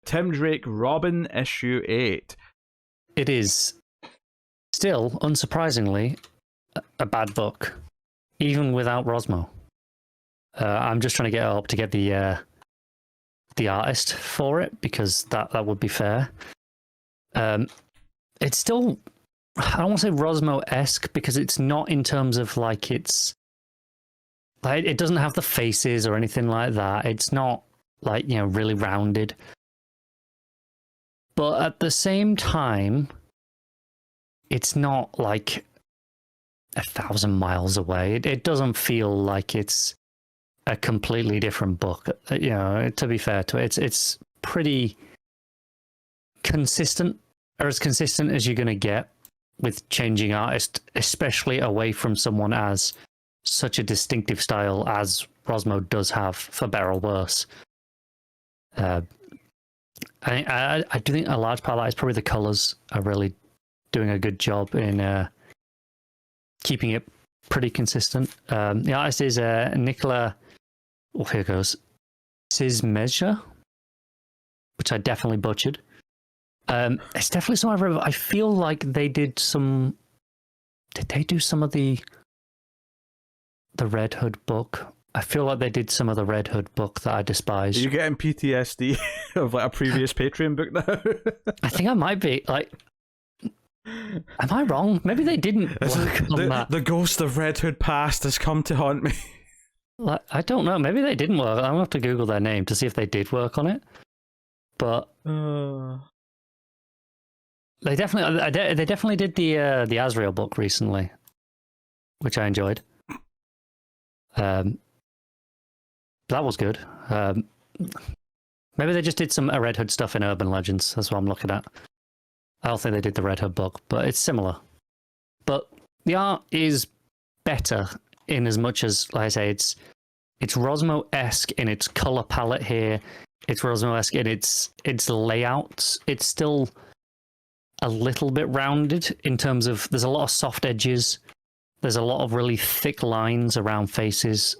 Tim Drake, Robin, issue 8. It is still, unsurprisingly, a bad book, even without Rosmo. I'm just trying to get it up to get the artist for it, because that would be fair. It's still, I don't want to say Rosmo-esque, because it's not in terms of like it doesn't have the faces or anything like that. It's not like, really rounded. But at the same time, it's not like 1,000 miles away. It doesn't feel like it's a completely different book. To be fair to it, it's pretty consistent, or as consistent as you're going to get with changing artist, especially away from someone as such a distinctive style as Rosmo does have, for better or worse. I do think a large part of that is probably the colors are really doing a good job in keeping it pretty consistent. The artist is Nicola, here goes, Sizmezha, which I definitely butchered. It's definitely something I feel like they did some. Did they do some of the Red Hood book? I feel like they did some of the Red Hood book that I despise. Are you getting PTSD of like a previous Patreon book now? I think I might be. Like, am I wrong? Maybe they didn't work on that. The ghost of Red Hood past has come to haunt me. Like, I don't know. Maybe they didn't work. I'm gonna have to Google their name to see if they did work on it. But they definitely did the Azrael book recently, which I enjoyed. That was good. Maybe they just did some Red Hood stuff in Urban Legends. That's what I'm looking at. I don't think they did the Red Hood book, but it's similar. But the art is better in as much as, like I say, it's Rosmo-esque in its color palette here. It's Rosmo-esque in its layouts. It's still a little bit rounded in terms of, there's a lot of soft edges. There's a lot of really thick lines around faces,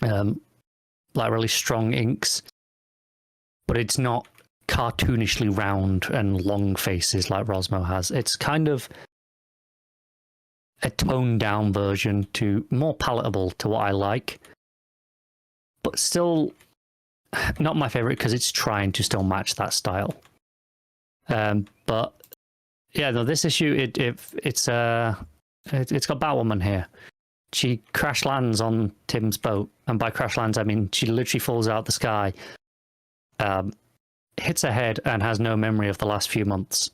like really strong inks. But it's not cartoonishly round and long faces like Rosmo has. It's kind of a toned down version, to more palatable to what I like, but still not my favorite because it's trying to still match that style. But yeah, no, this issue it's got Batwoman here. She crash lands on Tim's boat, and by crash lands I mean she literally falls out the sky, hits her head, and has no memory of the last few months.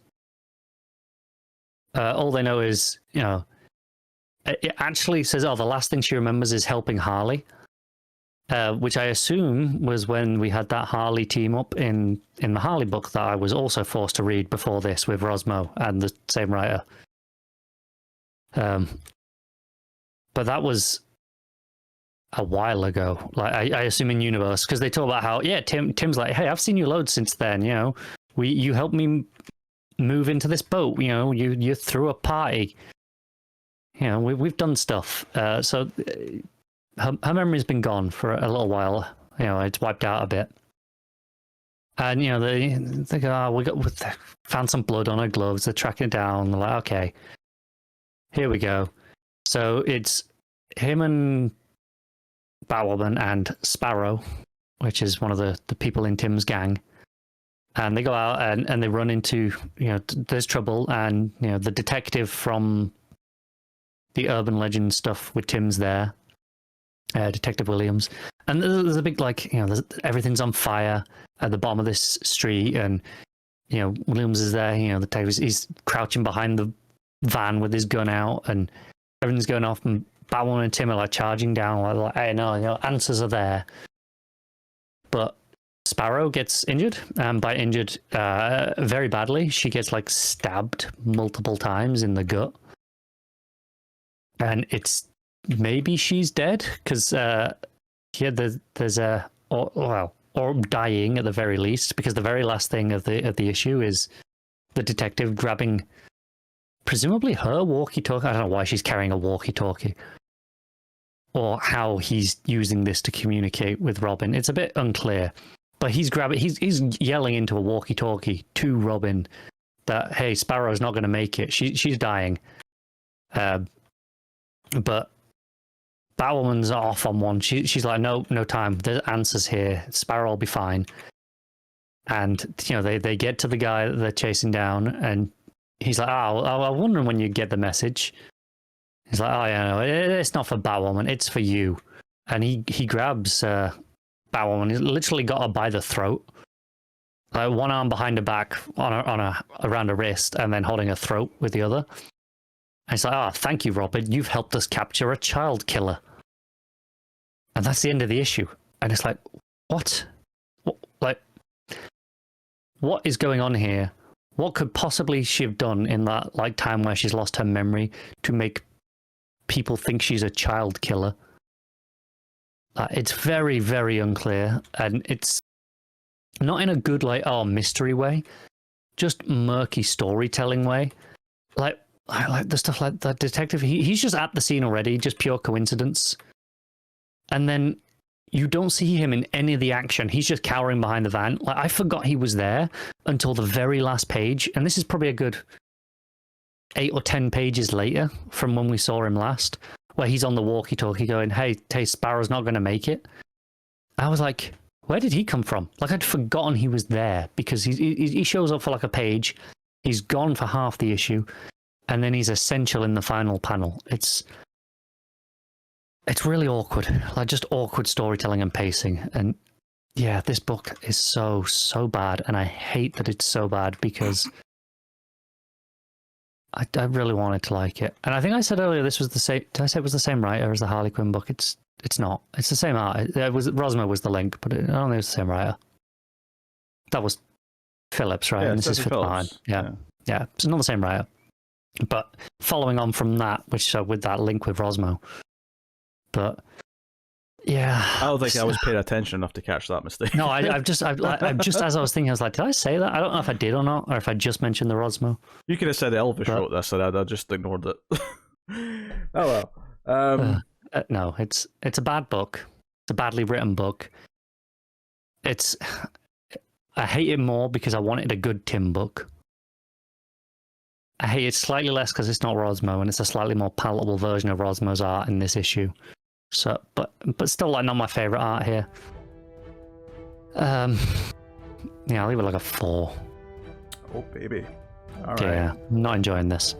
All they know is, it actually says, the last thing she remembers is helping Harley, which I assume was when we had that Harley team up in the Harley book that I was also forced to read before this with Rosmo and the same writer. But that was a while ago. Like I assume in universe, because they talk about how Tim's like, hey, I've seen you loads since then. You helped me move into this boat. You threw a party. We've done stuff. So her memory's been gone for a little while. It's wiped out a bit. And they go, we found some blood on her gloves. They're tracking it down. They're like, okay, here we go. So it's him and Batwoman and Sparrow, which is one of the people in Tim's gang. And they go out and they run into, there's trouble. And, the detective from the Urban Legend stuff with Tim's there, Detective Williams. And there's a big, everything's on fire at the bottom of this street. And, Williams is there, the detective, he's crouching behind the van with his gun out, and everything's going off. And Batwoman and Tim are charging down, like, hey, no, answers are there. But Sparrow gets injured, and by injured, very badly. She gets stabbed multiple times in the gut, and it's maybe she's dead because there's or dying at the very least, because the very last thing of the issue is the detective grabbing presumably her walkie-talkie. I don't know why she's carrying a walkie-talkie, or how he's using this to communicate with Robin. It's a bit unclear. But he's yelling into a walkie-talkie to Robin that, hey, Sparrow's not going to make it. She's dying. But Batwoman's off on one. She's like, no time. There's answers here. Sparrow will be fine. And they get to the guy that they're chasing down, and he's like, oh, I was wondering when you get the message. He's like, oh yeah, no, it's not for Batwoman, it's for you. And he grabs Batwoman. He's literally got her by the throat, like one arm behind her back, around her wrist, and then holding her throat with the other. And he's like, oh, thank you, Robin. You've helped us capture a child killer. And that's the end of the issue. And it's like, what? What is going on here? What could possibly she have done in that time where she's lost her memory to make people think she's a child killer? It's very, very unclear, and it's not in a good mystery way, just murky storytelling way. I like the stuff like that detective. He's just at the scene already, just pure coincidence, and then you don't see him in any of the action. He's just cowering behind the van. I forgot he was there until the very last page, and this is probably a good 8 or 10 pages later from when we saw him last, where he's on the walkie-talkie going, hey, Sparrow's not going to make it. I was like, where did he come from? I'd forgotten he was there, because he shows up for a page, he's gone for half the issue, and then he's essential in the final panel. It's really awkward, just awkward storytelling and pacing. And yeah, this book is so bad, and I hate that it's so bad, because I really wanted to like it. And I think I said earlier this was the same. Did I say it was the same writer as the Harley Quinn book? It's not. It's the same art. Rosmo was the link, but I don't think it was the same writer. That was Phillips, right? Yeah, and this is behind. Yeah, it's not the same writer. But following on from that, with that link with Rosmo. But yeah, I don't think I was paying attention enough to catch that mistake. No, I've just as I was thinking, I was like, did I say that? I don't know if I did or not, or if I just mentioned the Rosmo. You could have said Elvis wrote this, and I just ignored it. Oh well. No, it's a bad book. It's a badly written book. I hate it more because I wanted a good Tim book. I hate it slightly less because it's not Rosmo, and it's a slightly more palatable version of Rosmo's art in this issue. So, but still, not my favorite art here. Yeah, I'll leave it a 4. Oh baby! All right. Yeah, I'm not enjoying this.